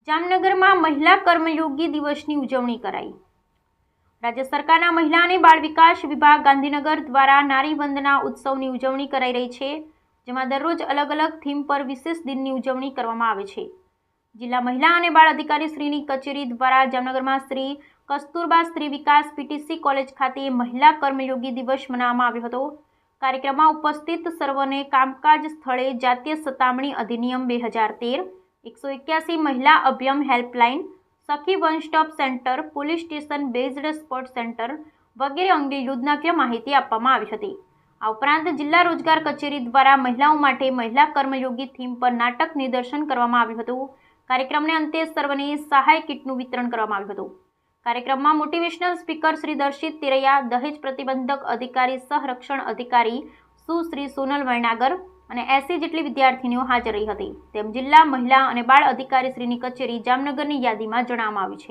જામનગરમાં મહિલા કર્મયોગી દિવસની ઉજવણી કરાઈ। રાજ્ય સરકારના મહિલા અને બાળ વિકાસ વિભાગ ગાંધીનગર દ્વારા નારી વંદના ઉત્સવની ઉજવણી કરાઈ રહી છે, જેમાં દરરોજ અલગ અલગ થીમ પર વિશેષ દિનની ઉજવણી કરવામાં આવે છે। જિલ્લા મહિલા અને બાળ અધિકારી શ્રીની કચેરી દ્વારા જામનગરમાં શ્રી કસ્તુરબા સ્ત્રી વિકાસ પીટીસી કોલેજ ખાતે મહિલા કર્મયોગી દિવસ મનાવવામાં આવ્યો હતો। કાર્યક્રમમાં ઉપસ્થિત સર્વોને કામકાજ સ્થળે જાતીય સતામણી અધિનિયમ 2013, 181 महिला अभ्यम हेल्पलाइन, सखी one stop centre, police station based sport centre वगैरह अंगे योजनाकीय माहिती आपवामां आवी हती। आ उपरांत जिल्ला रोजगार कचेरी द्वारा महिलाओं माटे महिला कर्मयोगी थीम पर नाटक निदर्शन करवामां आव्युं हतुं। कार्यक्रमने अंते सर्वने सहाय किटनुं वितरण करवामां आव्युं हतुं। कार्यक्रममां मोटिवेशनल स्पीकर श्री दर्शित तिरैया, दहेज प्रतिबंधक अधिकारी सहरक्षण अधिकारी सुश्री सोनल वैनागर અને 80 જેટલી વિદ્યાર્થીનીઓ હાજર રહી હતી, તેમ જિલ્લા મહિલા અને બાળ અધિકારી શ્રીની કચેરી જામનગરની યાદીમાં જણાવવામાં આવ્યું છે।